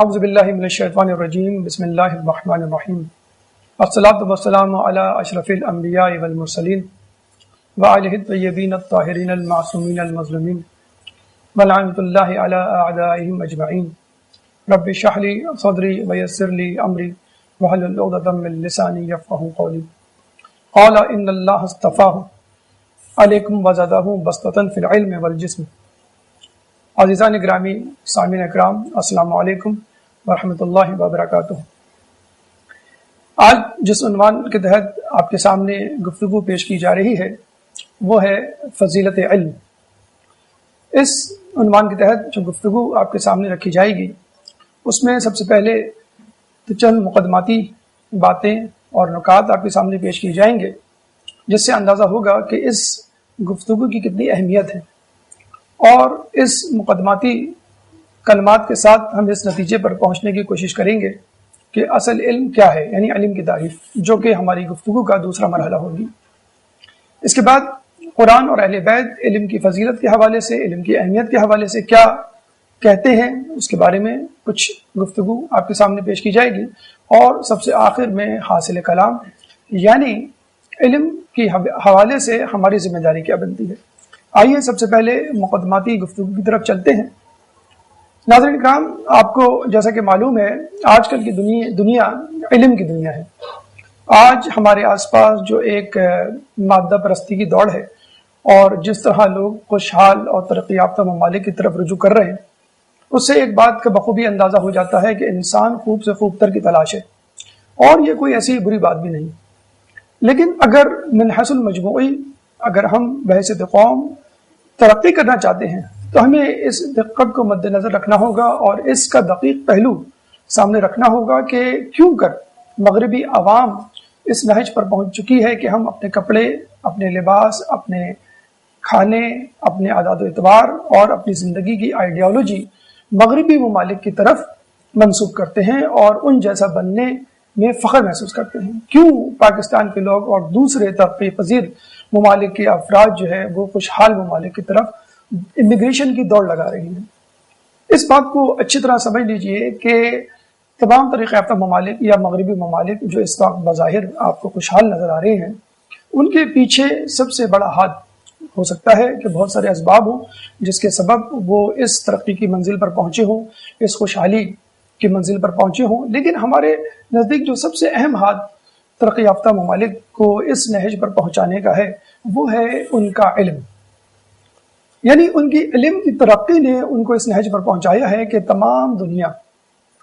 اعوذ باللہ من الشیطان الرجیم بسم اللہ الرحمن الرحیم الصلاۃ والسلام علی اشرف الانبیاء والمرسلین وعلیہ الطیبین الطاہرین المعصومین المظلومین ولعنۃ اللہ علی اعدائہم اجمعین رب اشرح لی صدری ویسر لی امری واحلل عقدۃ من لسانی یفقہوا قولی قال ان اللہ اصطفاہ علیکم وزادہ بسطۃ فی العلم والجسم۔ عزیزان گرامی، سامعین اکرام، السلام علیکم ورحمۃ اللہ وبرکاتہ۔ آج جس عنوان کے تحت آپ کے سامنے گفتگو پیش کی جا رہی ہے وہ ہے فضیلت علم۔ اس عنوان کے تحت جو گفتگو آپ کے سامنے رکھی جائے گی اس میں سب سے پہلے تو چند مقدماتی باتیں اور نکات آپ کے سامنے پیش کیے جائیں گے، جس سے اندازہ ہوگا کہ اس گفتگو کی کتنی اہمیت ہے، اور اس مقدماتی کلمات کے ساتھ ہم اس نتیجے پر پہنچنے کی کوشش کریں گے کہ اصل علم کیا ہے، یعنی علم کی تعریف، جو کہ ہماری گفتگو کا دوسرا مرحلہ ہوگی۔ اس کے بعد قرآن اور اہل بیت علم کی فضیلت کے حوالے سے، علم کی اہمیت کے حوالے سے کیا کہتے ہیں، اس کے بارے میں کچھ گفتگو آپ کے سامنے پیش کی جائے گی، اور سب سے آخر میں حاصل کلام، یعنی علم کے حوالے سے ہماری ذمہ داری کیا بنتی ہے۔ آئیے سب سے پہلے مقدماتی گفتگو کی طرف چلتے ہیں۔ ناظرین کرام، آپ کو جیسا کہ معلوم ہے آج کل کی دنیا علم کی دنیا ہے۔ آج ہمارے آس پاس جو ایک مادہ پرستی کی دوڑ ہے، اور جس طرح لوگ خوشحال اور ترقی یافتہ ممالک کی طرف رجوع کر رہے ہیں، اس سے ایک بات کا بخوبی اندازہ ہو جاتا ہے کہ انسان خوب سے خوب تر کی تلاش ہے، اور یہ کوئی ایسی بری بات بھی نہیں۔ لیکن اگر من حیث المجموعی اگر ہم بحیثیت قوم ترقی کرنا چاہتے ہیں تو ہمیں اس دقت کو مد نظر رکھنا ہوگا، اور اس کا دقیق پہلو سامنے رکھنا ہوگا کہ کیوں کر مغربی عوام اس نہج پر پہنچ چکی ہے کہ ہم اپنے کپڑے، اپنے لباس، اپنے کھانے، اپنے عادات و اعتبار اور اپنی زندگی کی آئیڈیالوجی مغربی ممالک کی طرف منسوب کرتے ہیں، اور ان جیسا بننے میں فخر محسوس کرتے ہیں۔ کیوں پاکستان کے لوگ اور دوسرے ترقی پذیر ممالک کے افراد جو ہے وہ خوشحال ممالک کی طرف امیگریشن کی دوڑ لگا رہی ہیں؟ اس بات کو اچھی طرح سمجھ لیجئے کہ تمام ترقی یافتہ ممالک یا مغربی ممالک جو اس وقت بظاہر آپ کو خوشحال نظر آ رہے ہیں، ان کے پیچھے سب سے بڑا ہاتھ ہو سکتا ہے کہ بہت سارے اسباب ہوں جس کے سبب وہ اس ترقی کی منزل پر پہنچے ہوں، اس خوشحالی کی منزل پر پہنچے ہوں، لیکن ہمارے نزدیک جو سب سے اہم ہاتھ ترقی یافتہ ممالک کو اس نہج پر پہنچانے کا ہے وہ ہے ان کا علم۔ یعنی ان کی علم کی ترقی نے ان کو اس نہج پر پہنچایا ہے کہ تمام دنیا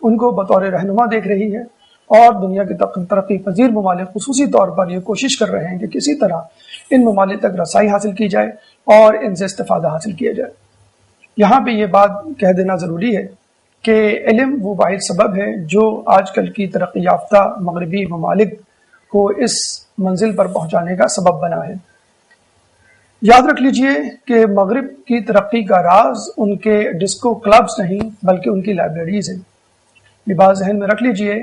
ان کو بطور رہنما دیکھ رہی ہے، اور دنیا کے ترقی پذیر ممالک خصوصی طور پر یہ کوشش کر رہے ہیں کہ کسی طرح ان ممالک تک رسائی حاصل کی جائے اور ان سے استفادہ حاصل کیا جائے۔ یہاں پہ یہ بات کہہ دینا ضروری ہے کہ علم وہ واحد سبب ہے جو آج کل کی ترقی یافتہ مغربی ممالک کو اس منزل پر پہنچانے کا سبب بنا ہے۔ یاد رکھ لیجئے کہ مغرب کی ترقی کا راز ان کے ڈسکو کلبز نہیں بلکہ ان کی لائبریریز ہیں۔ یہ بات ذہن میں رکھ لیجئے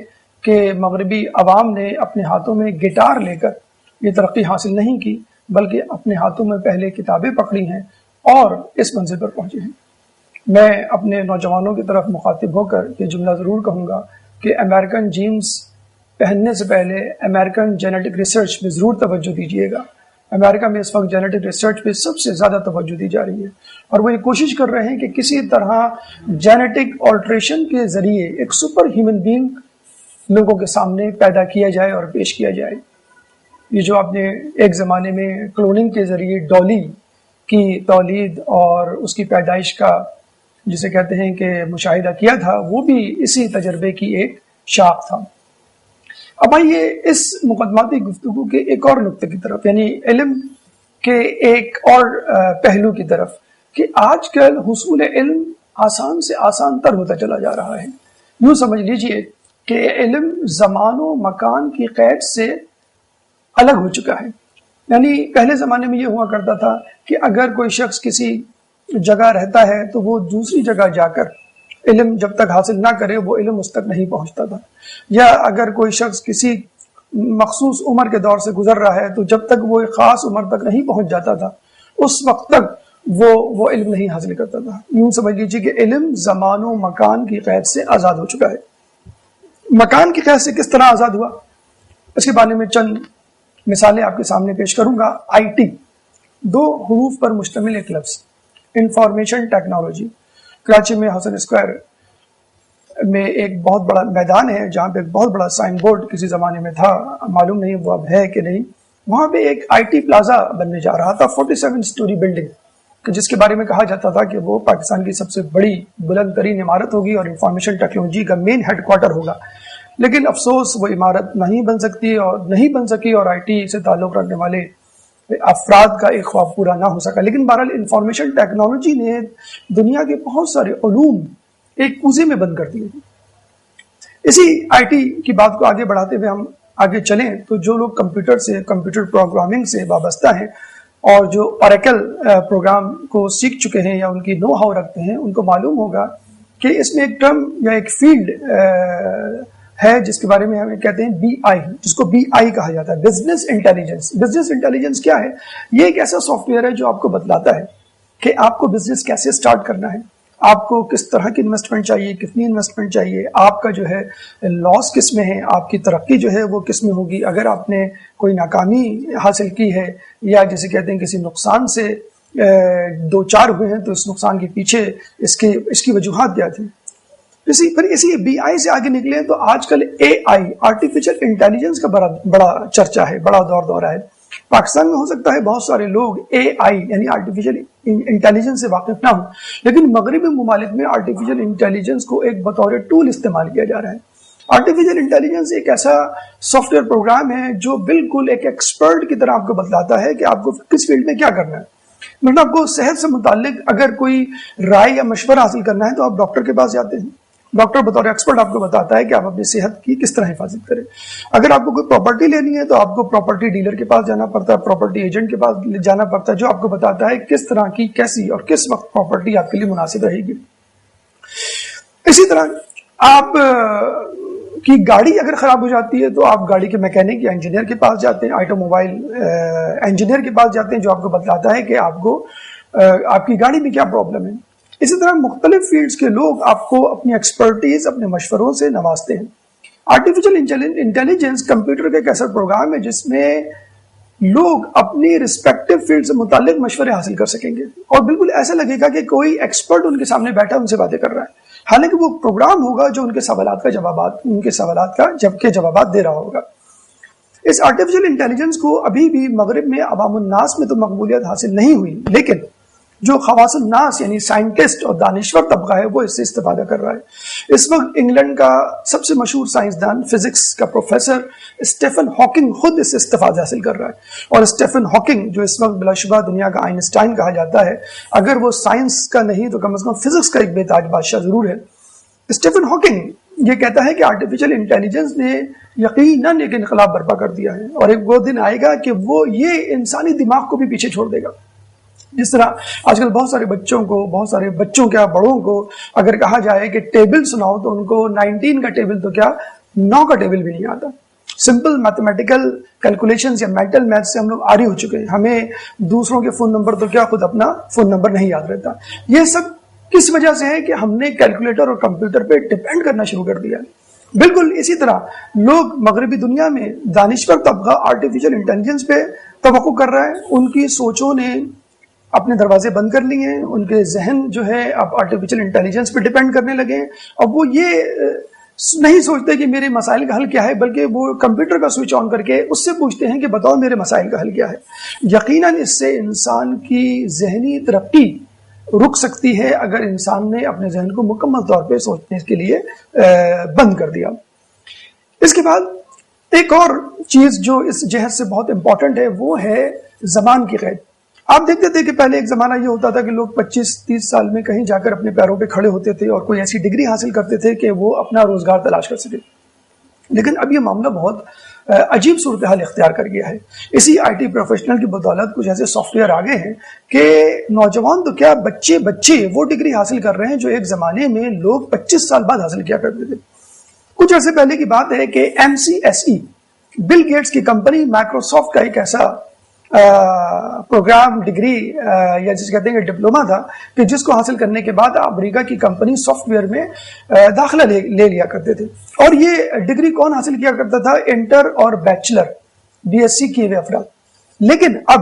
کہ مغربی عوام نے اپنے ہاتھوں میں گٹار لے کر یہ ترقی حاصل نہیں کی، بلکہ اپنے ہاتھوں میں پہلے کتابیں پکڑی ہیں اور اس منزل پر پہنچے ہیں۔ میں اپنے نوجوانوں کی طرف مخاطب ہو کر یہ جملہ ضرور کہوں گا کہ امریکن جینز پہننے سے پہلے امریکن جینیٹک ریسرچ پہ ضرور توجہ دیجیے گا۔ امریکہ میں اس وقت جینیٹک ریسرچ پہ سب سے زیادہ توجہ دی جا رہی ہے، اور وہ یہ کوشش کر رہے ہیں کہ کسی طرح جینیٹک آلٹریشن کے ذریعے ایک سپر ہیومن بینگ لوگوں کے سامنے پیدا کیا جائے اور پیش کیا جائے۔ یہ جو آپ نے ایک زمانے میں کلوننگ کے ذریعے ڈالی کی تولید اور اس کی پیدائش کا جسے کہتے ہیں کہ مشاہدہ کیا تھا، وہ بھی اسی تجربے کی ایک شاخ تھا۔ اب آئیے اس مقدماتی گفتگو کے ایک اور نقطے کی طرف، یعنی علم کے ایک اور پہلو کی طرف، کہ آج کل حصول علم آسان سے آسان تر ہوتا چلا جا رہا ہے۔ یوں سمجھ لیجئے کہ علم زمان و مکان کی قید سے الگ ہو چکا ہے۔ یعنی پہلے زمانے میں یہ ہوا کرتا تھا کہ اگر کوئی شخص کسی جگہ رہتا ہے تو وہ دوسری جگہ جا کر علم جب تک حاصل نہ کرے وہ علم اس تک نہیں پہنچتا تھا، یا اگر کوئی شخص کسی مخصوص عمر کے دور سے گزر رہا ہے تو جب تک وہ ایک خاص عمر تک نہیں پہنچ جاتا تھا اس وقت تک وہ علم نہیں حاصل کرتا تھا. یوں سمجھ لیجیے کہ علم زمان و مکان کی قید سے آزاد ہو چکا ہے. مکان کی قید سے کس طرح آزاد ہوا، اس کے بارے میں چند مثالیں آپ کے سامنے پیش کروں گا. آئی ٹی، 2 حروف پر مشتمل ایک لفظ. Information technology. کراچی میں حسن اسکوائر میں ایک بہت بڑا میدان ہے جہاں پہ ایک بہت بڑا سائن بورڈ کسی زمانے میں تھا، معلوم نہیں وہ اب ہے کہ نہیں. وہاں پہ ایک آئی ٹی پلازا بننے جا رہا تھا، 47 سٹوری بلڈنگ، جس کے بارے میں کہا جاتا تھا کہ وہ پاکستان کی سب سے بڑی بلند ترین عمارت ہوگی اور انفارمیشن ٹیکنالوجی کا مین ہیڈ کوارٹر ہوگا. لیکن افسوس وہ عمارت نہیں بن سکی اور آئی ٹی سے تعلق رکھنے والے افراد کا ایک خواب پورا نہ ہو سکا. لیکن بہرحال انفارمیشن ٹیکنالوجی نے دنیا کے بہت سارے علوم ایک کوزے میں بند کر دیے. اسی آئی ٹی کی بات کو آگے بڑھاتے ہوئے ہم آگے چلیں تو جو لوگ کمپیوٹر پروگرامنگ سے وابستہ ہیں اور جو اوریکل پروگرام کو سیکھ چکے ہیں یا ان کی نو ہاؤ رکھتے ہیں، ان کو معلوم ہوگا کہ اس میں ایک ٹرم یا ایک فیلڈ ہے جس کے بارے میں ہم کہتے ہیں بی آئی، جس کو بی آئی کہا جاتا ہے، بزنس انٹیلیجنس. بزنس انٹیلیجنس کیا ہے؟ یہ ایک ایسا سافٹ ویئر ہے جو آپ کو بتلاتا ہے کہ آپ کو بزنس کیسے سٹارٹ کرنا ہے، آپ کو کس طرح کی انویسٹمنٹ چاہیے، کتنی انویسٹمنٹ چاہیے، آپ کا جو ہے لاس کس میں ہے، آپ کی ترقی جو ہے وہ کس میں ہوگی. اگر آپ نے کوئی ناکامی حاصل کی ہے یا جسے کہتے ہیں کسی نقصان سے 2-4 ہوئے ہیں تو اس نقصان کے پیچھے اس کی وجوہات کیا تھی. اسی بی آئی سے آگے نکلے تو آج کل اے آئی، آرٹیفیشل انٹیلیجنس کا بڑا چرچا ہے، بڑا دورہ ہے. پاکستان میں ہو سکتا ہے بہت سارے لوگ اے آئی یعنی آرٹیفیشل انٹیلیجنس سے واقف نہ ہوں، لیکن مغربی ممالک میں آرٹیفیشل انٹیلیجنس کو ایک بطور ٹول استعمال کیا جا رہا ہے. آرٹیفیشل انٹیلیجنس ایک ایسا سافٹ ویئر پروگرام ہے جو بالکل ایک ایکسپرٹ کی طرح آپ کو بتلاتا ہے کہ آپ کو کس فیلڈ میں کیا کرنا ہے. مطلب آپ کو صحت سے متعلق اگر کوئی رائے یا مشورہ حاصل کرنا ہے تو آپ ڈاکٹر کے پاس جاتے ہیں. ڈاکٹر بطور ایکسپرٹ آپ کو بتاتا ہے کہ آپ اپنی صحت کی کس طرح حفاظت کریں. اگر آپ کو کوئی پراپرٹی لینی ہے تو آپ کو پراپرٹی ڈیلر کے پاس جانا پڑتا ہے، پراپرٹی ایجنٹ کے پاس جانا پڑتا ہے، جو آپ کو بتاتا ہے کس طرح کی کیسی اور کس وقت پراپرٹی آپ کے لیے مناسب رہے گی. اسی طرح آپ کی گاڑی اگر خراب ہو جاتی ہے تو آپ گاڑی کے میکینک یا انجینئر کے پاس جاتے ہیں، آٹو موبائل انجینئر کے پاس جاتے ہیں جو آپ کو بتلاتا ہے کہ آپ کی گاڑی میں کیا پرابلم ہے. اسی طرح مختلف فیلڈز کے لوگ آپ کو اپنی ایکسپرٹیز اپنے مشوروں سے نوازتے ہیں. آرٹیفیشل انٹیلیجنس کمپیوٹر کا ایک ایسا پروگرام ہے جس میں لوگ اپنی رسپیکٹو فیلڈ سے متعلق مشورے حاصل کر سکیں گے اور بالکل ایسا لگے گا کہ کوئی ایکسپرٹ ان کے سامنے بیٹھا ان سے باتیں کر رہا ہے، حالانکہ وہ پروگرام ہوگا جو ان کے سوالات کا جوابات دے رہا ہوگا. اس آرٹیفیشل انٹیلیجنس کو ابھی بھی مغرب میں عوام الناس میں تو مقبولیت حاصل نہیں ہوئی، لیکن جو خواص الناس یعنی سائنٹسٹ اور دانشور طبقہ ہے وہ اس سے استفادہ کر رہا ہے. اس وقت انگلینڈ کا سب سے مشہور سائنسدان فزکس کا پروفیسر اسٹیفن ہاکنگ خود اس سے استفادہ حاصل کر رہا ہے. اور اسٹیفن ہاکنگ جو اس وقت بلا شبہ دنیا کا آئنسٹائن کہا جاتا ہے، اگر وہ سائنس کا نہیں تو کم از کم فزکس کا ایک بے تاج بادشاہ ضرور ہے. اسٹیفن ہاکنگ یہ کہتا ہے کہ آرٹیفیشل انٹیلیجنس نے یقیناً ایک انقلاب برپا کر دیا ہے اور ایک وہ دن آئے گا کہ وہ یہ انسانی دماغ کو بھی پیچھے چھوڑ دے گا. جس طرح آج کل بہت سارے بچوں کیا بڑوں کو اگر کہا جائے کہ ٹیبل سناؤ تو ان کو 19 کا ٹیبل تو کیا 9 کا ٹیبل بھی نہیں آتا. سمپل میتھمیٹیکل کیلکولیشنز یا مینٹل میتھ سے ہم لوگ عاری ہو چکے ہیں، ہمیں دوسروں کے فون نمبر تو کیا خود اپنا فون نمبر نہیں یاد رہتا. یہ سب کس وجہ سے ہے کہ ہم نے کیلکولیٹر اور کمپیوٹر پہ ڈیپینڈ کرنا شروع کر دیا. بالکل اسی طرح لوگ مغربی دنیا میں دانشور طبقہ آرٹیفیشل انٹیلیجنس پہ توقع کر رہا ہے، ان کی سوچوں نے اپنے دروازے بند کر لیے ہیں، ان کے ذہن جو ہے اب آرٹیفیشل انٹیلیجنس پہ ڈیپینڈ کرنے لگے ہیں. اب وہ یہ نہیں سوچتے کہ میرے مسائل کا حل کیا ہے، بلکہ وہ کمپیوٹر کا سوئچ آن کر کے اس سے پوچھتے ہیں کہ بتاؤ میرے مسائل کا حل کیا ہے. یقیناً اس سے انسان کی ذہنی ترقی رک سکتی ہے اگر انسان نے اپنے ذہن کو مکمل طور پہ سوچنے کے لیے بند کر دیا. اس کے بعد ایک اور چیز جو اس جہت سے بہت امپورٹنٹ ہے وہ ہے زمان کی قید. آپ دیکھتے تھے کہ پہلے ایک زمانہ یہ ہوتا تھا کہ لوگ 25-30 سال میں کہیں جا کر اپنے پیروں پہ کھڑے ہوتے تھے اور کوئی ایسی ڈگری حاصل کرتے تھے کہ وہ اپنا روزگار تلاش کر سکے. لیکن اب یہ معاملہ بہت عجیب صورتحال اختیار کر گیا ہے. اسی آئی ٹی پروفیشنل کی بدولت کچھ ایسے سافٹ ویئر آگے ہیں کہ نوجوان تو کیا بچے وہ ڈگری حاصل کر رہے ہیں جو ایک زمانے میں لوگ 25 سال بعد حاصل کیا کرتے تھے. کچھ عرصے پہلے کی بات ہے کہ MCSE بل گیٹس کی کمپنی مائکروسافٹ کا ایک ایسا پروگرام ڈگری یا جس کہتے ہیں کہ ڈپلوما تھا کہ جس کو حاصل کرنے کے بعد امریکہ کی کمپنی سافٹ ویئر میں داخلہ لے لیا کرتے تھے. اور یہ ڈگری کون حاصل کیا کرتا تھا؟ انٹر اور بیچلر بی ایس سی کیے ہوئے افراد. لیکن اب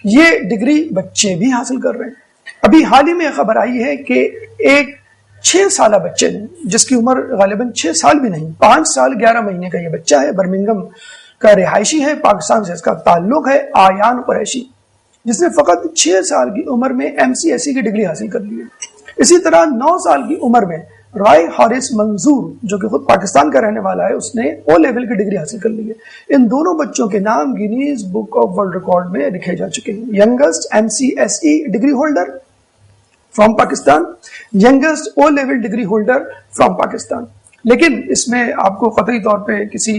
یہ ڈگری بچے بھی حاصل کر رہے ہیں. ابھی حال ہی میں خبر آئی ہے کہ ایک 6 سالہ بچے نے جس کی عمر غالباً 6 سال بھی نہیں، 5 سال 11 مہینے کا یہ بچہ ہے، برمنگم کا رہائشی ہے، پاکستان سے اس کا تعلق ہے، آیان قریشی، جس نے فقط 6 سال کی عمر میں MCSE کی ڈگری حاصل کر لی ہے. اسی طرح 9 سال کی عمر میں رائے ہارس منظور جو کہ خود پاکستان کا رہنے والا ہے، اس نے او لیول کی ڈگری حاصل کر لی ہے. ان دونوں بچوں کے نام Guinness book of world record میں لکھے جا چکے ہیں. Youngest MCSE degree holder from Pakistan, youngest O level degree holder from Pakistan. لیکن اس میں آپ کو قطعی طور پہ کسی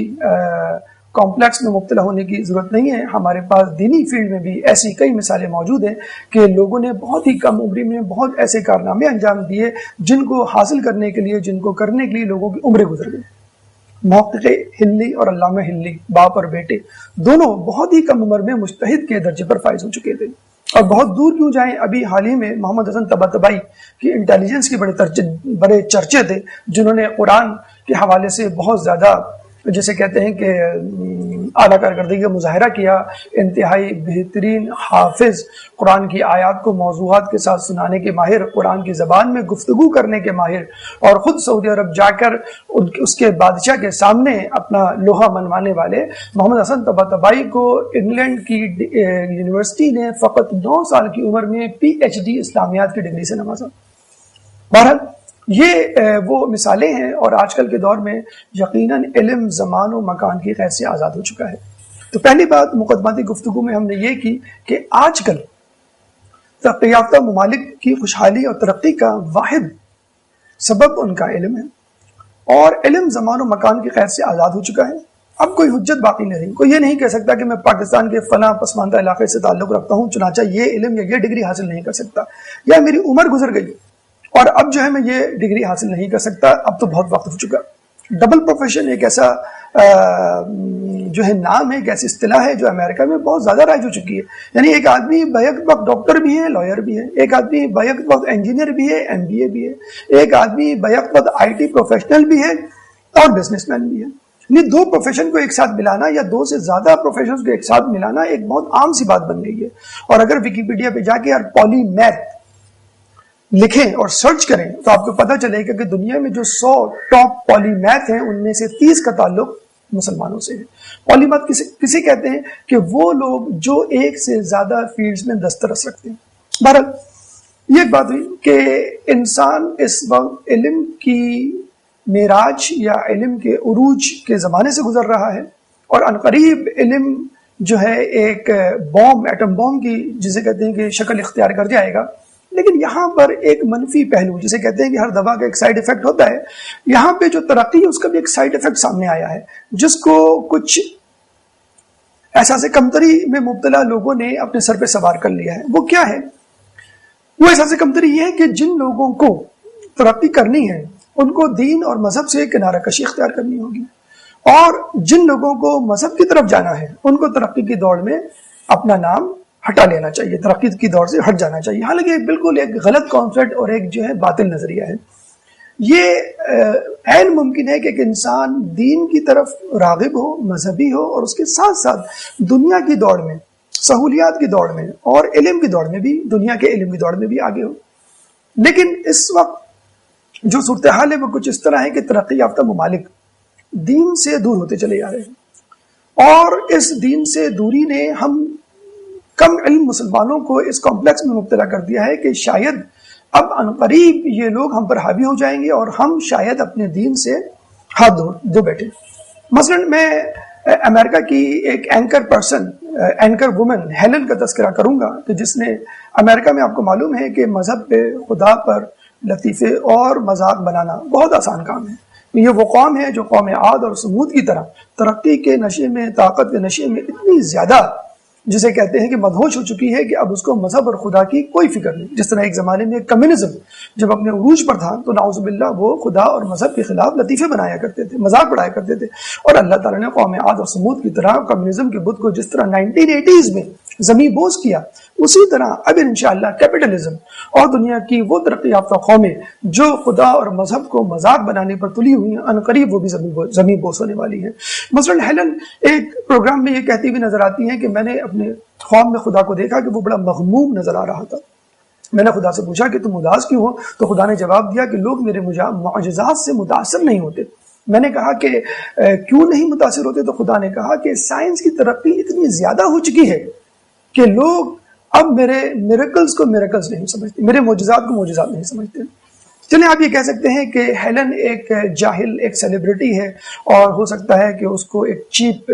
کمپلیکس میں مبتلا ہونے کی ضرورت نہیں ہے. ہمارے پاس دینی فیلڈ میں بھی ایسی کئی مثالیں موجود ہیں کہ لوگوں نے بہت ہی کم عمری میں بہت ایسے کارنامے انجام دیے جن کو حاصل کرنے کے لیے، جن کو کرنے کے لیے لوگوں کی عمریں گزر گئی. محقق ہلی اور علامہ ہلی، باپ اور بیٹے، دونوں بہت ہی کم عمر میں مجتہد کے درجے پر فائز ہو چکے تھے. اور بہت دور کیوں جائیں، ابھی حال ہی میں محمد حسن طباطبائی کی انٹیلیجنس کے بڑے چرچے تھے، جنہوں نے قرآن کے حوالے سے بہت زیادہ جسے کہتے ہیں کہ اعلیٰ کارکردگی کا مظاہرہ کیا. انتہائی بہترین حافظ، قرآن کی آیات کو موضوعات کے ساتھ سنانے کے ماہر، قرآن کی زبان میں گفتگو کرنے کے ماہر، اور خود سعودی عرب جا کر اس کے بادشاہ کے سامنے اپنا لوہا منوانے والے محمد حسن طباطبائی کو انگلینڈ کی یونیورسٹی نے فقط 9 سال کی عمر میں PhD اسلامیات کی ڈگری سے نوازا. بہرحال یہ وہ مثالیں ہیں، اور آج کل کے دور میں یقیناً علم زمان و مکان کی قید سے آزاد ہو چکا ہے. تو پہلی بات مقدماتی گفتگو میں ہم نے یہ کی کہ آج کل ترقی یافتہ ممالک کی خوشحالی اور ترقی کا واحد سبب ان کا علم ہے، اور علم زمان و مکان کی قید سے آزاد ہو چکا ہے. اب کوئی حجت باقی نہیں رہی. کوئی یہ نہیں کہہ سکتا کہ میں پاکستان کے فلاں پسماندہ علاقے سے تعلق رکھتا ہوں، چنانچہ یہ علم یا یہ ڈگری حاصل نہیں کر سکتا، یا میری عمر گزر گئی اور اب جو ہے میں یہ ڈگری حاصل نہیں کر سکتا. اب تو بہت وقت ہو چکا. ڈبل پروفیشن ایک ایسا جو ہے نام ہے، ایک ایسی اصطلاح ہے جو امریکہ میں بہت زیادہ رائج ہو چکی ہے. یعنی ایک آدمی بیک وقت ڈاکٹر بھی ہے، لائر بھی ہے، ایک آدمی بیک وقت انجینئر بھی ہے، MBA بھی ہے، ایک آدمی بیک وقت IT پروفیشنل بھی ہے اور بزنس مین بھی ہے. یعنی 2 پروفیشن کو ایک ساتھ ملانا یا 2 سے زیادہ پروفیشنز کو ایک ساتھ ملانا ایک بہت عام سی بات بن گئی ہے. اور اگر ویکیپیڈیا پہ جا کے پولی میتھ لکھیں اور سرچ کریں تو آپ کو پتہ چلے گا کہ دنیا میں جو 100 ٹاپ پولی میتھ ہیں ان میں سے 30 کا تعلق مسلمانوں سے ہے. پولی میتھ کسے کہتے ہیں؟ کہ وہ لوگ جو ایک سے زیادہ فیلڈز میں دسترس رکھتے ہیں. بہرحال یہ ایک بات ہوئی کہ انسان اس وقت علم کی معراج یا علم کے عروج کے زمانے سے گزر رہا ہے، اور عنقریب علم جو ہے ایک بوم، ایٹم بوم کی جسے کہتے ہیں کہ شکل اختیار کر جائے گا. لیکن یہاں پر ایک منفی پہلو، جسے کہتے ہیں کہ ہر دوا کا ایک سائیڈ ایفیکٹ ہوتا ہے، یہاں پہ جو ترقی ہے اس کا بھی ایک سائیڈ ایفیکٹ سامنے آیا ہے، جس کو کچھ احساس کمتری میں مبتلا لوگوں نے اپنے سر پہ سوار کر لیا ہے. وہ کیا ہے؟ وہ احساس کمتری یہ ہے کہ جن لوگوں کو ترقی کرنی ہے ان کو دین اور مذہب سے کنارہ کشی اختیار کرنی ہوگی، اور جن لوگوں کو مذہب کی طرف جانا ہے ان کو ترقی کی دوڑ میں اپنا نام ہٹا لینا چاہیے، ترقی کی دور سے ہٹ جانا چاہیے. حالانکہ بالکل ایک غلط کانسیپٹ اور ایک جو ہے باطل نظریہ ہے. یہ عین ممکن ہے کہ ایک انسان دین کی طرف راغب ہو، مذہبی ہو، اور اس کے ساتھ ساتھ دنیا کی دوڑ میں، سہولیات کی دوڑ میں اور علم کی دوڑ میں بھی، دنیا کے علم کی دوڑ میں بھی آگے ہو. لیکن اس وقت جو صورتحال ہے وہ کچھ اس طرح ہے کہ ترقی یافتہ ممالک دین سے دور ہوتے چلے جا رہے ہیں، اور اس دین سے دوری نے ہم کم علم مسلمانوں کو اس کمپلیکس میں مبتلا کر دیا ہے کہ شاید اب عنقریب یہ لوگ ہم پر حاوی ہو جائیں گے اور ہم شاید اپنے دین سے ہاتھ دھو بیٹھے. مثلا میں امریکہ کی ایک اینکر وومن ہیلن کا تذکرہ کروں گا کہ جس نے امریکہ میں، آپ کو معلوم ہے کہ مذہب پہ، خدا پر لطیفے اور مذاق بنانا بہت آسان کام ہے. یہ وہ قوم ہے جو قوم عاد اور سمود کی طرح ترقی کے نشے میں، طاقت کے نشے میں اتنی زیادہ جسے کہتے ہیں کہ مدہوش ہو چکی ہے کہ اب اس کو مذہب اور خدا کی کوئی فکر نہیں. جس طرح ایک زمانے میں کمیونزم جب اپنے عروج پر تھا تو نعوذ باللہ وہ خدا اور مذہب کے خلاف لطیفے بنایا کرتے تھے، مذاق اڑایا کرتے تھے، اور اللہ تعالیٰ نے قوم عاد اور سمود کی طرح کمیونزم کے بت کو جس طرح 1980s میں زمین بوس کیا، اسی طرح اب انشاءاللہ کیپٹلزم اور دنیا کی وہ ترقی یافتہ قومیں جو خدا اور مذہب کو مذاق بنانے پر تلی ہوئی ہیں، عنقریب وہ بھی زمین بوس ہونے والی ہیں۔ مثلا ہیلن ایک پروگرام میں یہ کہتی ہوئی نظر آتی ہیں کہ میں نے اپنے خواب میں خدا کو دیکھا کہ وہ بڑا مغموم نظر آ رہا تھا۔ میں نے خدا سے پوچھا کہ تم اداس کیوں ہو؟ تو خدا نے جواب دیا کہ لوگ میرے معجزات سے متاثر نہیں ہوتے۔ میں نے کہا کہ کیوں نہیں متاثر ہوتے؟ تو خدا نے کہا کہ سائنس کی ترقی اتنی زیادہ ہو چکی ہے کہ لوگ اب میرے میریکلز کو میریکلز نہیں سمجھتے، میرے معجزات کو معجزات نہیں سمجھتے۔ چلیں آپ یہ کہہ سکتے ہیں کہ ہیلن ایک جاہل ایک سیلیبریٹی ہے، اور ہو سکتا ہے کہ اس کو ایک چیپ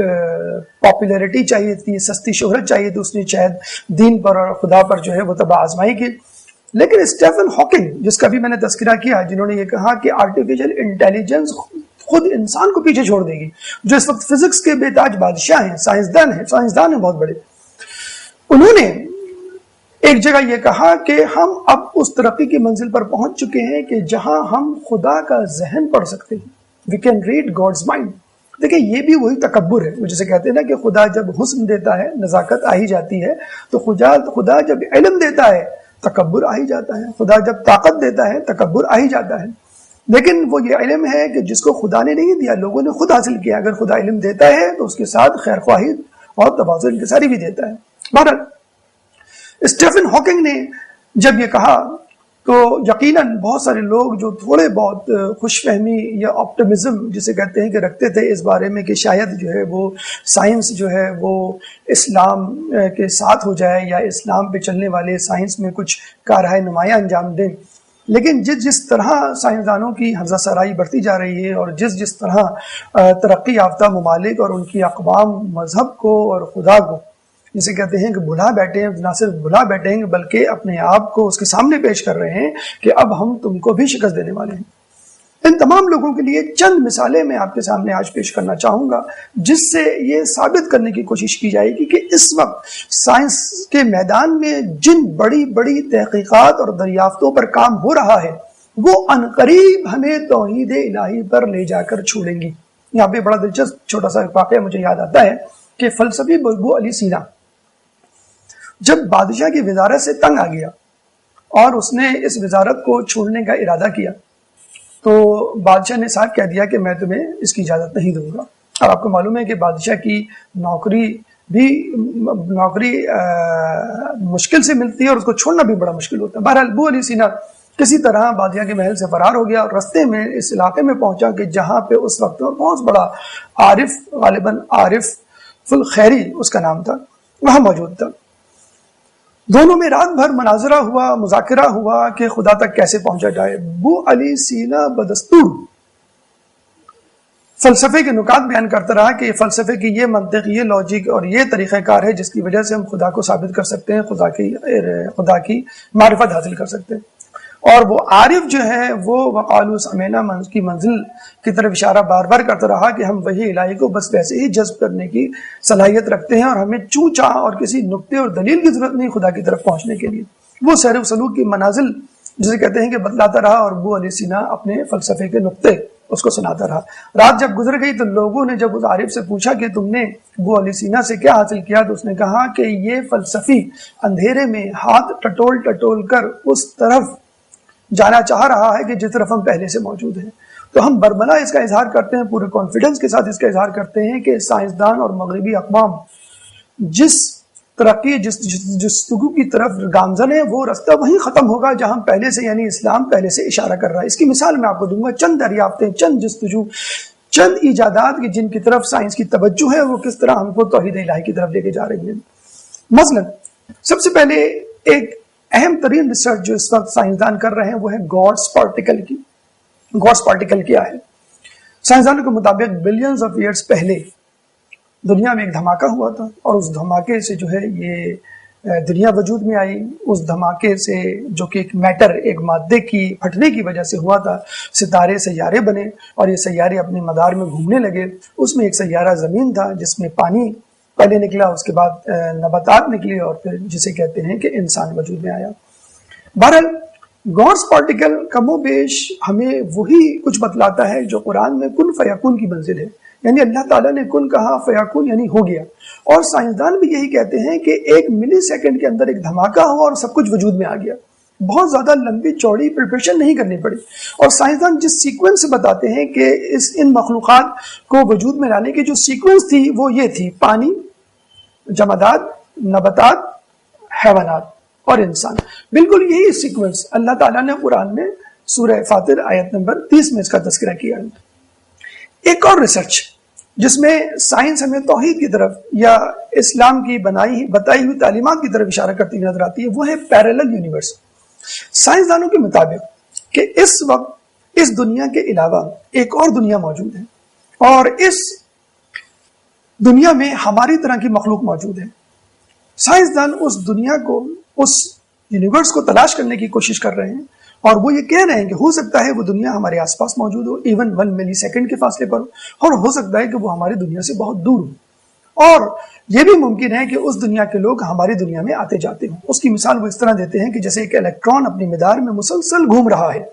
پاپولیرٹی چاہیے تھی، سستی شہرت چاہیے تھی، اس نے شاید دین پر اور خدا پر جو ہے وہ تباہ آزمائی کی۔ لیکن اسٹیفن ہاکنگ، جس کا بھی میں نے تذکرہ کیا، جنہوں نے یہ کہا کہ آرٹیفیشل انٹیلیجنس خود انسان کو پیچھے چھوڑ دے گی، جو اس وقت فزکس کے بے تاج بادشاہ ہیں، سائنسدان ہیں بہت بڑے، انہوں نے ایک جگہ یہ کہا کہ ہم اب اس ترقی کی منزل پر پہنچ چکے ہیں کہ جہاں ہم خدا کا ذہن پڑھ سکتے ہیں، we can read God's mind۔ دیکھیں یہ بھی وہی تکبر ہے، وہ جسے کہتے ہیں نا کہ خدا جب حسن دیتا ہے نزاکت آ ہی جاتی ہے، تو خدا جب علم دیتا ہے تکبر آ ہی جاتا ہے، خدا جب طاقت دیتا ہے تکبر آ ہی جاتا ہے۔ لیکن وہ یہ علم ہے کہ جس کو خدا نے نہیں دیا، لوگوں نے خود حاصل کیا۔ اگر خدا علم دیتا ہے تو اس کے ساتھ خیر خواہی اور تواضع انکساری بھی دیتا ہے۔ بہرحال اسٹیفن ہاکنگ نے جب یہ کہا تو یقیناً بہت سارے لوگ جو تھوڑے بہت خوش فہمی یا آپٹمزم جسے کہتے ہیں کہ رکھتے تھے اس بارے میں کہ شاید جو ہے وہ سائنس جو ہے وہ اسلام کے ساتھ ہو جائے یا اسلام پہ چلنے والے سائنس میں کچھ کارہائے نمایاں انجام دیں، لیکن جس طرح سائنسدانوں کی حفظہ سرائی بڑھتی جا رہی ہے اور جس طرح ترقی یافتہ ممالک اور ان کی اقوام مذہب کو اور خدا کو جسے کہتے ہیں کہ بھلا بیٹھے ہیں، نہ صرف بھلا بیٹھے ہیں بلکہ اپنے آپ کو اس کے سامنے پیش کر رہے ہیں کہ اب ہم تم کو بھی شکست دینے والے ہیں۔ ان تمام لوگوں کے لیے چند مثالیں میں آپ کے سامنے آج پیش کرنا چاہوں گا، جس سے یہ ثابت کرنے کی کوشش کی جائے گی کہ اس وقت سائنس کے میدان میں جن بڑی بڑی تحقیقات اور دریافتوں پر کام ہو رہا ہے وہ عنقریب ہمیں توحید الہی پر لے جا کر چھوڑیں گی۔ یہاں پہ بڑا دلچسپ چھوٹا سا واقعہ مجھے یاد آتا ہے کہ فلسفی ابو علی سینا جب بادشاہ کی وزارت سے تنگ آ گیا اور اس نے اس وزارت کو چھوڑنے کا ارادہ کیا تو بادشاہ نے صاحب کہہ دیا کہ میں تمہیں اس کی اجازت نہیں دوں گا۔ اب آپ کو معلوم ہے کہ بادشاہ کی نوکری مشکل سے ملتی ہے اور اس کو چھوڑنا بھی بڑا مشکل ہوتا ہے۔ بہرحال ابو علی سینا کسی طرح بادشاہ کے محل سے فرار ہو گیا اور رستے میں اس علاقے میں پہنچا کہ جہاں پہ اس وقت بہت بڑا عارف، غالباً عارف الخیری اس کا نام تھا، وہاں موجود تھا۔ دونوں میں رات بھر مناظرہ ہوا، مذاکرہ ہوا کہ خدا تک کیسے پہنچا جائے۔ ابو علی سینا بدستور فلسفے کے نکات بیان کرتا رہا کہ فلسفے کی یہ منطق، یہ لاجک اور یہ طریقہ کار ہے جس کی وجہ سے ہم خدا کو ثابت کر سکتے ہیں، خدا کی معرفت حاصل کر سکتے ہیں۔ اور وہ عارف جو ہے وہ وقالو سمعنا کی منزل کی طرف اشارہ بار بار کرتا رہا کہ ہم وحی الہی کو بس ویسے ہی جذب کرنے کی صلاحیت رکھتے ہیں اور ہمیں چوں چاہ اور کسی نقطے اور دلیل کی ضرورت نہیں خدا کی طرف پہنچنے کے لیے۔ وہ سیر و سلوک کی منازل جسے کہتے ہیں کہ بتلاتا رہا اور ابو علی سینا اپنے فلسفے کے نقطے اس کو سناتا رہا۔ رات جب گزر گئی تو لوگوں نے جب اس عارف سے پوچھا کہ تم نے ابو علی سینا سے کیا حاصل کیا، تو اس نے کہا کہ یہ فلسفی اندھیرے میں ہاتھ ٹٹول ٹٹول کر اس طرف جانا چاہ رہا ہے کہ جس طرف ہم پہلے سے موجود ہیں۔ تو ہم برملا اس کا اظہار کرتے ہیں، پورے کانفیڈنس کے ساتھ اس کا اظہار کرتے ہیں کہ سائنسدان اور مغربی اقوام جس ترقی جستجو کی طرف گامزن ہے وہ رستہ وہیں ختم ہوگا جہاں پہلے سے یعنی اسلام پہلے سے اشارہ کر رہا ہے۔ اس کی مثال میں آپ کو دوں گا، چند دریافتیں، چند جستجو، چند ایجادات کی جن کی طرف سائنس کی توجہ ہے وہ کس طرح ہم کو توحید الہی کی طرف لے کے جا رہی ہیں۔ مثلا سب سے پہلے ایک اہم ترین ریسرچ جو اس وقت سائنسدان کر رہے ہیں وہ ہے گاڈس پارٹیکل کی۔ گاڈس پارٹیکل کیا ہے؟ سائنسدانوں کے مطابق بلینز آف ایئرز پہلے دنیا میں ایک دھماکہ ہوا تھا اور اس دھماکے سے جو ہے یہ دنیا وجود میں آئی۔ اس دھماکے سے جو کہ ایک میٹر، ایک مادے کی پھٹنے کی وجہ سے ہوا تھا، ستارے سیارے بنے اور یہ سیارے اپنے مدار میں گھومنے لگے۔ اس میں ایک سیارہ زمین تھا جس میں پانی پہلے نکلا، اس کے بعد نباتات نکلی اور پھر جسے کہتے ہیں کہ انسان وجود میں آیا۔ بہرحال گاڈس پارٹیکل کم و بیش ہمیں وہی کچھ بتلاتا ہے جو قرآن میں کن فیکون کی منزل ہے، یعنی اللہ تعالیٰ نے کن کہا فیکون یعنی ہو گیا. اور سائنسدان بھی یہی کہتے ہیں کہ 1 ملی سیکنڈ کے اندر ایک دھماکہ ہوا اور سب کچھ وجود میں آ گیا. بہت زیادہ لمبی چوڑی پریپریشن نہیں کرنی پڑی. اور سائنسدان جس سیکوینس سے بتاتے ہیں کہ ان مخلوقات کو وجود میں لانے کی جو سیکوینس تھی وہ یہ تھی: پانی، جمادات، نباتات، حیوانات اور انسان. بالکل یہی سیکوینس اللہ تعالیٰ نے قرآن میں سورہ فاطر آیت نمبر 30 میں اس کا تذکرہ کیا ہے. ایک اور ریسرچ جس میں سائنس ہمیں توحید کی طرف یا اسلام کی بتائی ہوئی تعلیمات کی طرف اشارہ کرتی ہوئی نظر آتی ہے، وہ ہے پیرالل یونیورس. سائنسدانوں کے مطابق کہ اس وقت اس دنیا کے علاوہ ایک اور دنیا موجود ہے، اور اس دنیا میں ہماری طرح کی مخلوق موجود ہے. سائنسدان اس دنیا کو، اس یونیورس کو تلاش کرنے کی کوشش کر رہے ہیں، اور وہ یہ کہہ رہے ہیں کہ ہو سکتا ہے وہ دنیا ہمارے آس پاس موجود ہو، ایون 1 ملی سیکنڈ کے فاصلے پر ہو، اور ہو سکتا ہے کہ وہ ہماری دنیا سے بہت دور ہو، اور یہ بھی ممکن ہے کہ اس دنیا کے لوگ ہماری دنیا میں آتے جاتے ہوں. اس کی مثال وہ اس طرح دیتے ہیں کہ جیسے ایک الیکٹران اپنی مدار میں مسلسل گھوم رہا ہے،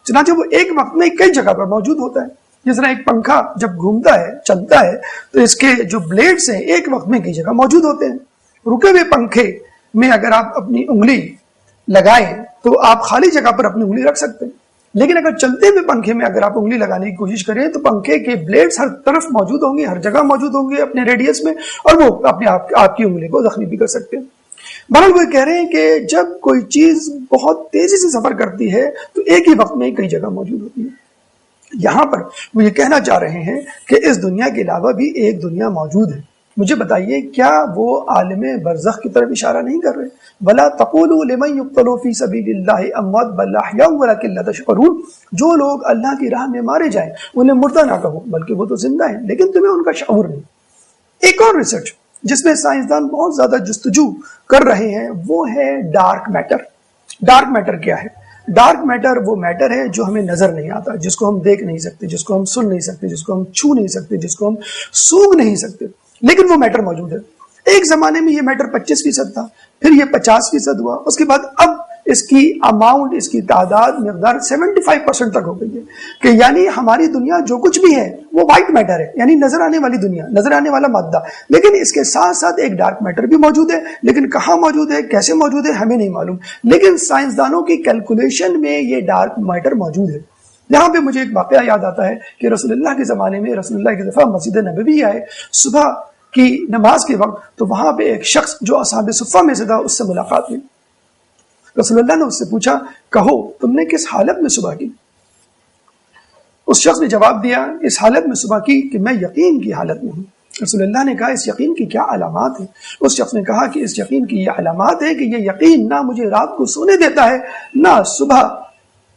چنانچہ وہ ایک وقت میں کئی جگہ پر موجود ہوتا ہے. جس طرح ایک پنکھا جب گھومتا ہے، چلتا ہے، تو اس کے جو بلیڈز ہیں ایک وقت میں کئی جگہ موجود ہوتے ہیں. رکے ہوئے پنکھے میں اگر آپ اپنی انگلی لگائیں تو آپ خالی جگہ پر اپنی انگلی رکھ سکتے ہیں، لیکن اگر چلتے ہوئے پنکھے میں اگر آپ انگلی لگانے کی کوشش کریں تو پنکھے کے بلیڈز ہر طرف موجود ہوں گے، ہر جگہ موجود ہوں گے اپنے ریڈیس میں، اور وہ اپنے آپ کی انگلی کو زخمی بھی کر سکتے ہیں. بہرحال وہ کہہ رہے ہیں کہ جب کوئی چیز بہت تیزی سے سفر کرتی ہے تو ایک ہی وقت میں کئی جگہ موجود ہوتی ہے. یہاں پر وہ یہ کہنا چاہ رہے ہیں کہ اس دنیا کے علاوہ بھی ایک دنیا موجود ہے. مجھے بتائیے کیا وہ عالم برزخ کی طرف اشارہ نہیں کر رہے؟ وَلَا تَقُولُوا لِمَن يُقْتَلُ فِي سَبِيلِ اللَّهِ أَمْوَاتٌ بَلْ أَحْيَاءٌ وَلَكِن لَا تَشْعُرُونَ. جو لوگ اللہ کی راہ میں مارے جائیں انہیں مردہ نہ کہو، بلکہ وہ تو زندہ ہیں، لیکن تمہیں ان کا شعور نہیں. ایک اور ریسرچ جس میں سائنسدان بہت زیادہ جستجو کر رہے ہیں وہ ہے ڈارک میٹر. ڈارک میٹر کیا ہے؟ ڈارک میٹر وہ میٹر ہے جو ہمیں نظر نہیں آتا، جس کو ہم دیکھ نہیں سکتے، جس کو ہم سن نہیں سکتے، جس کو ہم چھو نہیں سکتے، جس کو ہم سونگھ نہیں سکتے، لیکن وہ میٹر موجود ہے. ایک زمانے میں یہ میٹر 25% تھا، پھر یہ 50% ہوا، اس کے بعد اب اس کی اماؤنٹ، اس کی تعداد، مقدار 75% تک ہو گئی ہے. کہ یعنی ہماری دنیا جو کچھ بھی ہے وہ وائٹ میٹر ہے، یعنی نظر آنے والی دنیا، نظر آنے والا مادہ. لیکن اس کے ساتھ ساتھ ایک ڈارک میٹر بھی موجود ہے، لیکن کہاں موجود ہے، کیسے موجود ہے، ہمیں نہیں معلوم. لیکن سائنسدانوں کی کیلکولیشن میں یہ ڈارک میٹر موجود ہے. یہاں پہ مجھے ایک واقعہ یاد آتا ہے کہ رسول اللہ کے زمانے میں رسول اللہ کی دفعہ مسجد نبوی آئے صبح کی نماز کے وقت، تو وہاں پہ ایک شخص جو اصحاب صفہ میں سے تھا اس سے ملاقات ہوئی. رسول اللہ نے اس سے پوچھا، کہو تم نے کس حالت میں صبح کی؟ اس شخص نے جواب دیا، اس حالت میں صبح کی کہ میں یقین کی حالت میں ہوں. رسول اللہ نے کہا، اس یقین کی کیا علامات ہیں؟ اس شخص نے کہا کہ اس یقین کی یہ علامات ہے کہ یہ یقین نہ مجھے رات کو سونے دیتا ہے نہ صبح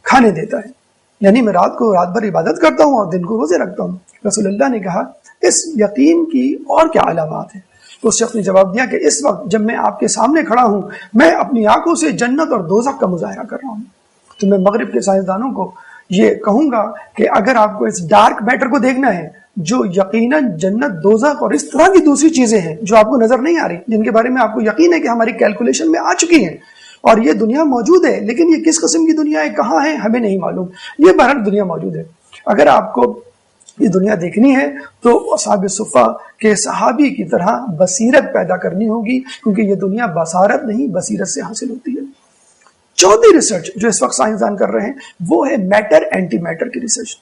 کھانے دیتا ہے. یعنی میں رات بھر عبادت کرتا ہوں اور دن کو روزے رکھتا ہوں. رسول اللہ نے کہا، اس یقین کی اور کیا علامات ہیں؟ تو اس شخص نے جواب دیا کہ اس وقت جب میں آپ کے سامنے کھڑا ہوں میں اپنی آنکھوں سے جنت اور دوزخ کا مظاہرہ کر رہا ہوں. تو میں مغرب کے سائنسدانوں کو یہ کہوں گا کہ اگر آپ کو اس ڈارک میٹر کو دیکھنا ہے جو یقیناً جنت، دوزخ اور اس طرح کی دوسری چیزیں ہیں جو آپ کو نظر نہیں آ رہی، جن کے بارے میں آپ کو یقین ہے کہ ہماری کیلکولیشن میں آ چکی ہیں، اور یہ دنیا موجود ہے، لیکن یہ کس قسم کی دنیا ہے، کہاں ہے، ہمیں نہیں معلوم. یہ بہرحال دنیا موجود ہے. اگر آپ کو یہ دنیا دیکھنی ہے تو اصحاب صفہ کے صحابی کی طرح بصیرت پیدا کرنی ہوگی، کیونکہ یہ دنیا بصارت نہیں بصیرت سے حاصل ہوتی ہے. چوتھی ریسرچ جو اس وقت سائنسدان کر رہے ہیں وہ ہے میٹر اینٹی میٹر کی ریسرچ.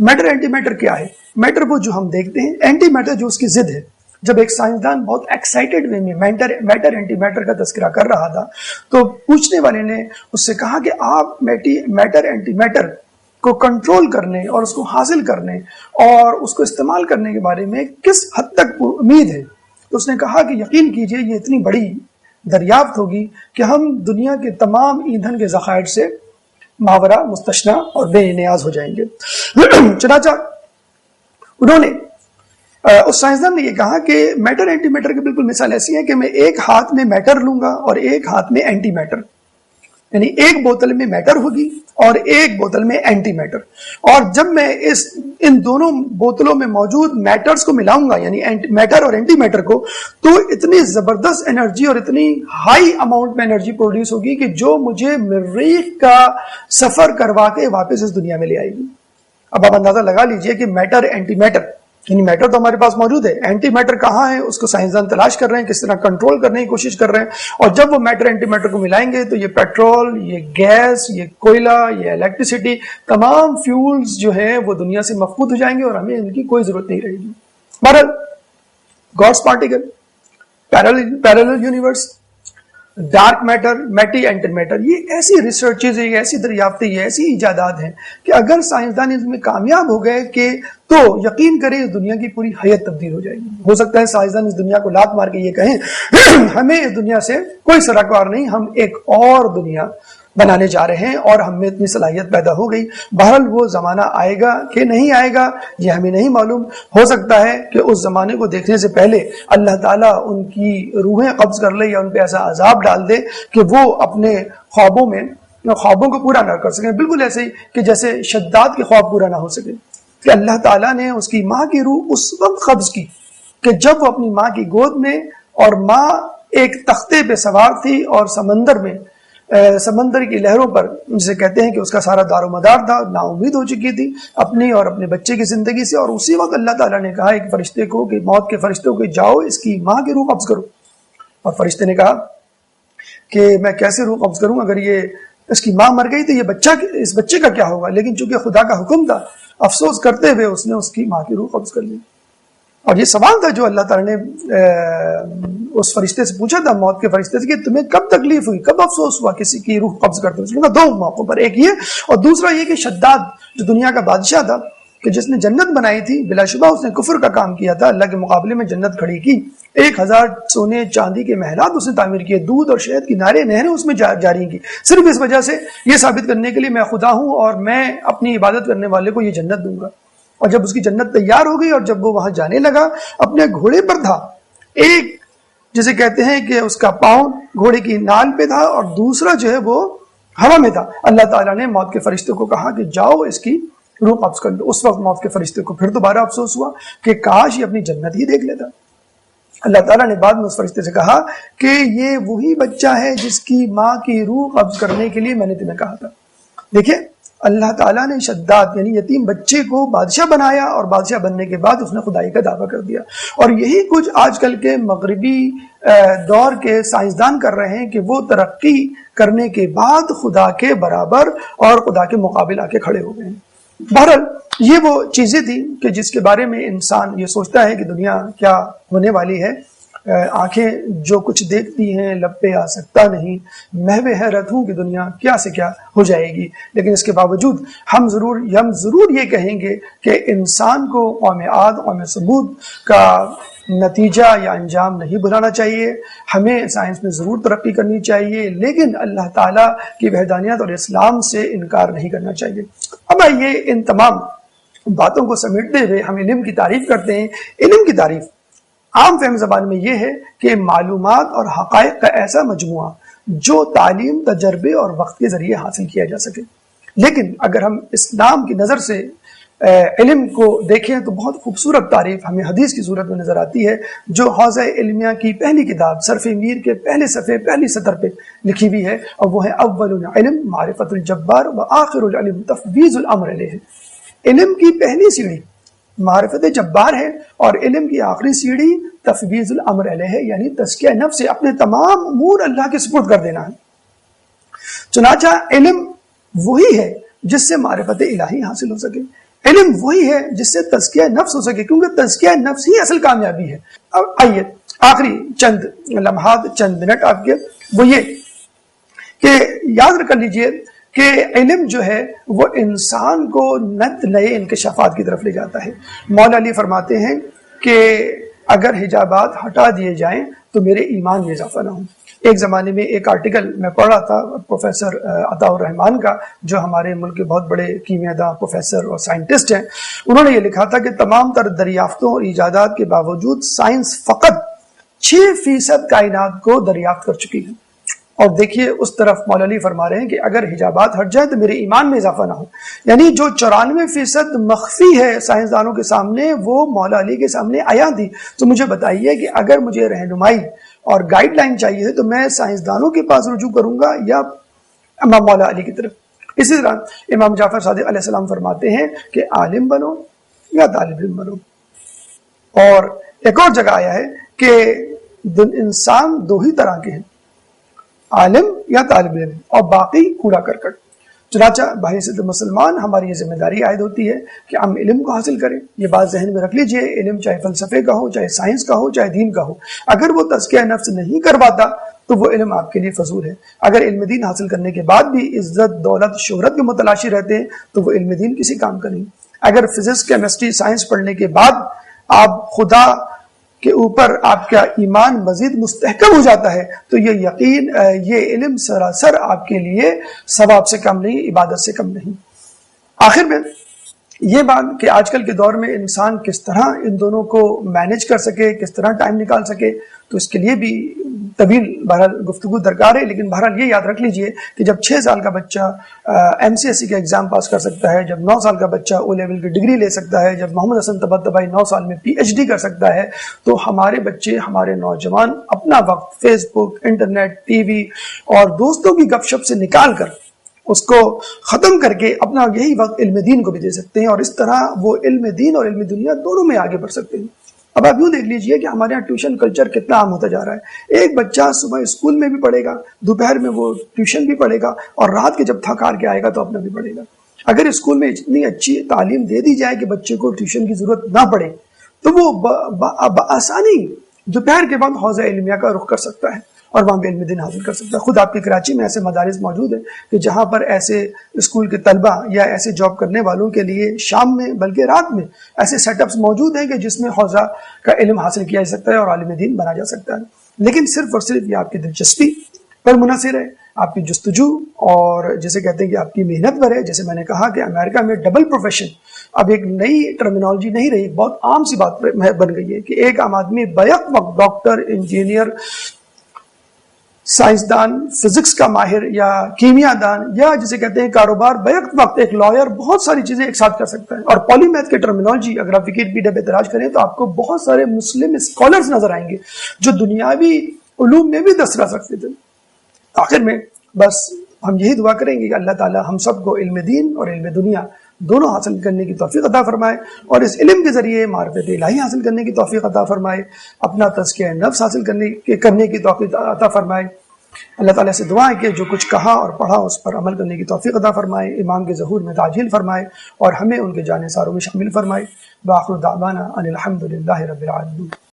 میٹر اینٹی میٹر کیا ہے؟ میٹر وہ جو ہم دیکھتے ہیں، اینٹی میٹر جو اس کی ضد ہے. جب ایک سائنسدان بہت ایکسائٹڈ وے میں میٹر اینٹی میٹر کا تذکرہ کر رہا تھا تو پوچھنے والے نے اس سے کہا کہ آپ میٹر اینٹی میٹر کو کنٹرول کرنے اور اس کو حاصل کرنے اور اس کو استعمال کرنے کے بارے میں کس حد تک امید ہے؟ تو اس نے کہا کہ یقین کیجئے یہ اتنی بڑی دریافت ہوگی کہ ہم دنیا کے تمام ایندھن کے ذخائر سے ماورا، مستثنی اور بے نیاز ہو جائیں گے. چنانچہ انہوں نے اس سائنسدان نے یہ کہا کہ میٹر اینٹی میٹر کی بالکل مثال ایسی ہے کہ میں ایک ہاتھ میں میٹر لوں گا اور ایک ہاتھ میں اینٹی میٹر، یعنی ایک بوتل میں میٹر ہوگی اور ایک بوتل میں اینٹی میٹر، اور جب میں ان دونوں بوتلوں میں موجود میٹرز کو ملاؤں گا، یعنی میٹر اور اینٹی میٹر کو، تو اتنی زبردست انرجی اور اتنی ہائی اماؤنٹ میں انرجی پروڈیوس ہوگی کہ جو مجھے مریخ کا سفر کروا کے واپس اس دنیا میں لے آئے گی. اب آپ اندازہ لگا لیجئے کہ میٹر اینٹی میٹر یعنی میٹر تو ہمارے پاس موجود ہے، اینٹی میٹر کہاں ہے اس کو سائنسدان تلاش کر رہے ہیں، کس طرح کنٹرول کرنے کی کوشش کر رہے ہیں، اور جب وہ میٹر اینٹی میٹر کو ملائیں گے تو یہ پیٹرول، یہ گیس، یہ کوئلہ، یہ الیکٹریسٹی، تمام فیولز جو ہیں وہ دنیا سے مفقود ہو جائیں گے اور ہمیں ان کی کوئی ضرورت نہیں رہے گی۔ بہرحال God's particle, parallel universe, dark matter, میٹی اینٹی میٹر، یہ ایسی ریسرچز، یہ ایسی دریافتیں، یہ ایسی ایجادات ہیں کہ اگر سائنسدان اس میں کامیاب ہو گئے کہ تو یقین کریں اس دنیا کی پوری حیت تبدیل ہو جائے گی۔ ہو سکتا ہے سائنسدان اس دنیا کو لات مار کے یہ کہیں ہمیں اس دنیا سے کوئی سراکار نہیں، ہم ایک اور دنیا بنانے جا رہے ہیں اور ہم میں اتنی صلاحیت پیدا ہو گئی۔ بہرحال وہ زمانہ آئے گا کہ نہیں آئے گا یہ ہمیں نہیں معلوم، ہو سکتا ہے کہ اس زمانے کو دیکھنے سے پہلے اللہ تعالیٰ ان کی روحیں قبض کر لے یا ان پہ ایسا عذاب ڈال دے کہ وہ اپنے خوابوں کو پورا نہ کر سکیں، بالکل ایسے ہی کہ جیسے شداد کے خواب پورا نہ ہو سکے، کہ اللہ تعالیٰ نے اس کی ماں کی روح اس وقت قبض کی کہ جب وہ اپنی ماں کی گود میں، اور ماں ایک تختے پہ سوار تھی اور سمندر کی لہروں پر، جسے کہتے ہیں کہ اس کا سارا دار و مدار تھا، نا امید ہو چکی تھی اپنی اور اپنے بچے کی زندگی سے، اور اسی وقت اللہ تعالیٰ نے کہا ایک فرشتے کو کہ موت کے فرشتے کو جاؤ اس کی ماں کی روح قبض کرو، اور فرشتے نے کہا کہ میں کیسے روح قبض کروں، اگر یہ اس کی ماں مر گئی تو اس بچے کا کیا ہوگا، لیکن چونکہ خدا کا حکم تھا، افسوس کرتے ہوئے اس نے اس کی ماں کی روح قبض کر لی۔ اور یہ سوال تھا جو اللہ تعالیٰ نے اس فرشتے سے پوچھا تھا، موت کے فرشتے سے، کہ تمہیں کب تکلیف ہوئی، کب افسوس ہوا کسی کی روح قبض کرتے ہوئے؟ دو موقعوں پر، ایک یہ اور دوسرا یہ کہ شداد جو دنیا کا بادشاہ تھا، کہ جس نے جنت بنائی تھی، بلا شبہ اس نے کفر کا کام کیا تھا، اللہ کے مقابلے میں جنت کھڑی کی، 1000 سونے چاندی کے محلات اس نے تعمیر کیے، دودھ اور شہد کی نہریں اس میں جاری کی، صرف اس وجہ سے یہ ثابت کرنے کے لیے میں خدا ہوں اور میں اپنی عبادت کرنے والے کو یہ جنت دوں گا۔ اور جب اس کی جنت تیار ہو گئی اور جب وہ وہاں جانے لگا، اپنے گھوڑے پر تھا، ایک جسے کہتے ہیں کہ اس کا پاؤں گھوڑے کی نال پہ تھا اور دوسرا جو ہے وہ ہوا میں تھا، اللہ تعالیٰ نے موت کے فرشتے کو کہا کہ جاؤ اس کی روح قبض کر لو۔ اس وقت موت کے فرشتے کو پھر دوبارہ افسوس ہوا کہ کاش یہ اپنی جنت ہی دیکھ لیتا۔ اللہ تعالیٰ نے بعد میں اس فرشتے سے کہا کہ یہ وہی بچہ ہے جس کی ماں کی روح قبض کرنے کے لیے میں نے تمہیں کہا تھا۔ دیکھیں اللہ تعالیٰ نے شداد یعنی یتیم بچے کو بادشاہ بنایا، اور بادشاہ بننے کے بعد اس نے خدائی کا دعویٰ کر دیا، اور یہی کچھ آج کل کے مغربی دور کے سائنسدان کر رہے ہیں کہ وہ ترقی کرنے کے بعد خدا کے برابر اور خدا کے مقابل آ کے کھڑے ہو گئے ہیں۔ بہرحال یہ وہ چیزیں تھیں کہ جس کے بارے میں انسان یہ سوچتا ہے کہ دنیا کیا ہونے والی ہے، آنکھیں جو کچھ دیکھتی ہیں لب پہ آ سکتا نہیں، محو حیرت ہوں کہ دنیا کیا سے کیا ہو جائے گی، لیکن اس کے باوجود ہم ضرور یہ کہیں گے کہ انسان کو قوم عاد قوم ثمود کا نتیجہ یا انجام نہیں بھلانا چاہیے، ہمیں سائنس میں ضرور ترقی کرنی چاہیے، لیکن اللہ تعالیٰ کی وحدانیت اور اسلام سے انکار نہیں کرنا چاہیے۔ اب آئیے ان تمام باتوں کو سمیٹتے ہوئے ہم علم کی تعریف کرتے ہیں۔ علم کی تعریف عام فہم زبان میں یہ ہے کہ معلومات اور حقائق کا ایسا مجموعہ جو تعلیم، تجربے اور وقت کے ذریعے حاصل کیا جا سکے۔ لیکن اگر ہم اسلام کی نظر سے علم کو دیکھیں تو بہت خوبصورت تعریف ہمیں حدیث کی صورت میں نظر آتی ہے، جو حوزہ علمیہ کی پہلی کتاب صرف میر کے پہلے صفحے پہلی سطر پہ لکھی ہوئی ہے، اور وہ ہے اول العلم معرفت الجبار و آخر العلم تفویض الامر الیہ۔ علم کی پہلی سیڑھی معرفت جبار ہے اور علم کی آخری سیڑھی تفویض الامر علیہ یعنی تزکیہ نفس سے اپنے تمام امور اللہ کے سپرد کر دینا ہے۔ چنانچہ علم وہی ہے جس سے معرفت الہی حاصل ہو سکے، علم وہی ہے جس سے تزکیہ نفس ہو سکے، کیونکہ تزکیہ نفس ہی اصل کامیابی ہے۔ اب آئیے آخری چند لمحات، چند منٹ آپ کے، وہ یہ کہ یاد کر لیجئے کہ علم جو ہے وہ انسان کو نت نئے انکشافات کی طرف لے جاتا ہے۔ مولا علی فرماتے ہیں کہ اگر حجابات ہٹا دیے جائیں تو میرے ایمان میں اضافہ نہ ہو۔ ایک زمانے میں ایک آرٹیکل میں پڑھ رہا تھا پروفیسر عطا الرحمان کا، جو ہمارے ملک کے بہت بڑے کیمیاء داں پروفیسر اور سائنٹسٹ ہیں۔ انہوں نے یہ لکھا تھا کہ تمام تر دریافتوں اور ایجادات کے باوجود سائنس فقط 6% کائنات کو دریافت کر چکی ہے۔ اور دیکھیے اس طرف مولا علی فرما رہے ہیں کہ اگر حجابات ہٹ جائیں تو میرے ایمان میں اضافہ نہ ہو، یعنی جو 94% مخفی ہے سائنسدانوں کے سامنے وہ مولا علی کے سامنے آیا تھی۔ تو مجھے بتائیے کہ اگر مجھے رہنمائی اور گائیڈ لائن چاہیے تو میں سائنسدانوں کے پاس رجوع کروں گا یا امام مولا علی کی طرف؟ اسی طرح امام جعفر صادق علیہ السلام فرماتے ہیں کہ عالم بنو یا طالب علم بنو، اور ایک اور جگہ آیا ہے کہ انسان دو ہی طرح کے ہیں، عالم یا طالب علم، اور باقی کوڑا کرکٹ۔ چنانچہ بھائی صدر مسلمان ہماری یہ ذمہ داری عائد ہوتی ہے کہ ہم علم کو حاصل کریں۔ یہ بات ذہن میں رکھ لیجئے، علم چاہے فلسفے کا ہو، چاہے سائنس کا ہو، چاہے دین کا ہو، اگر وہ تزکیہ نفس نہیں کرواتا تو وہ علم آپ کے لیے فضول ہے۔ اگر علم دین حاصل کرنے کے بعد بھی عزت، دولت، شہرت کے متلاشی رہتے ہیں تو وہ علم دین کسی کام کا نہیں۔ اگر فزکس، کیمسٹری، سائنس پڑھنے کے بعد آپ خدا کے اوپر آپ کا ایمان مزید مستحکم ہو جاتا ہے تو یہ یقین، یہ علم سراسر آپ کے لیے ثواب سے کم نہیں، عبادت سے کم نہیں۔ آخر میں یہ بات کہ آج کل کے دور میں انسان کس طرح ان دونوں کو مینج کر سکے، کس طرح ٹائم نکال سکے، تو اس کے لیے بھی طویل بہرحال گفتگو درکار ہے۔ لیکن بہرحال یہ یاد رکھ لیجئے کہ جب 6 سال کا بچہ MCSE کا ایگزام پاس کر سکتا ہے، جب 9 سال کا بچہ او لیول کی ڈگری لے سکتا ہے، جب محمد حسن طباطبائی 9 سال میں PhD کر سکتا ہے، تو ہمارے بچے، ہمارے نوجوان اپنا وقت فیس بک، انٹرنیٹ، ٹی وی اور دوستوں کی گپ شپ سے نکال کر اس کو ختم کر کے اپنا یہی وقت علم دین کو بھی دے سکتے ہیں، اور اس طرح وہ علم دین اور علم دنیا دونوں میں آگے بڑھ سکتے ہیں۔ اب آپ یوں دیکھ لیجئے کہ ہمارے یہاں ٹیوشن کلچر کتنا عام ہوتا جا رہا ہے۔ ایک بچہ صبح اسکول میں بھی پڑھے گا، دوپہر میں وہ ٹیوشن بھی پڑھے گا، اور رات کے جب تھک ہار کے آئے گا تو اپنا بھی پڑھے گا۔ اگر اسکول میں اتنی اچھی تعلیم دے دی جائے کہ بچے کو ٹیوشن کی ضرورت نہ پڑے تو وہ بآسانی دوپہر کے بعد حوزہ علمیہ کا رخ کر سکتا ہے اور وہاں پہ علم دین حاصل کر سکتا ہے۔ خود آپ کے کراچی میں ایسے مدارس موجود ہیں کہ جہاں پر ایسے اسکول کے طلبہ یا ایسے جاب کرنے والوں کے لیے شام میں بلکہ رات میں ایسے سیٹ اپس موجود ہیں کہ جس میں حوزہ کا علم حاصل کیا جا سکتا ہے اور عالم دین بنا جا سکتا ہے۔ لیکن صرف اور صرف یہ آپ کی دلچسپی پر منحصر ہے، آپ کی جستجو اور جسے کہتے ہیں کہ آپ کی محنت پر ہے۔ جیسے میں نے کہا کہ امریکہ میں ڈبل پروفیشن اب ایک نئی ٹرمینالوجی نہیں رہی، بہت عام سی بات بن گئی ہے کہ ایک عام آدمی بیک وقت ڈاکٹر، انجینئر، سائنسدان، فزکس کا ماہر یا کیمیا دان یا جسے کہتے ہیں کاروبار، بیک وقت ایک لائر، بہت ساری چیزیں ایک ساتھ کر سکتا ہے۔ اور پولی میتھ کے ٹرمینالوجی اگر آپ وکیپیڈیا پہ تلاش کریں تو آپ کو بہت سارے مسلم اسکالرز نظر آئیں گے جو دنیاوی علوم میں بھی دسترس رکھتے تھے۔ آخر میں بس ہم یہی دعا کریں گے کہ اللہ تعالی ہم سب کو علم دین اور علم دنیا دونوں حاصل کرنے کی توفیق عطا فرمائے، اور اس علم کے ذریعے معرفت الہی حاصل کرنے کی توفیق عطا فرمائے، اپنا تزکیہ نفس حاصل کرنے کی توفیق عطا فرمائے۔ اللہ تعالیٰ سے دعا ہے کہ جو کچھ کہا اور پڑھا اس پر عمل کرنے کی توفیق عطا فرمائے، امام کے ظہور میں تعجیل فرمائے اور ہمیں ان کے جانثاروں میں شامل فرمائے۔ وآخر دعوانا ان الحمد للہ رب العالمین۔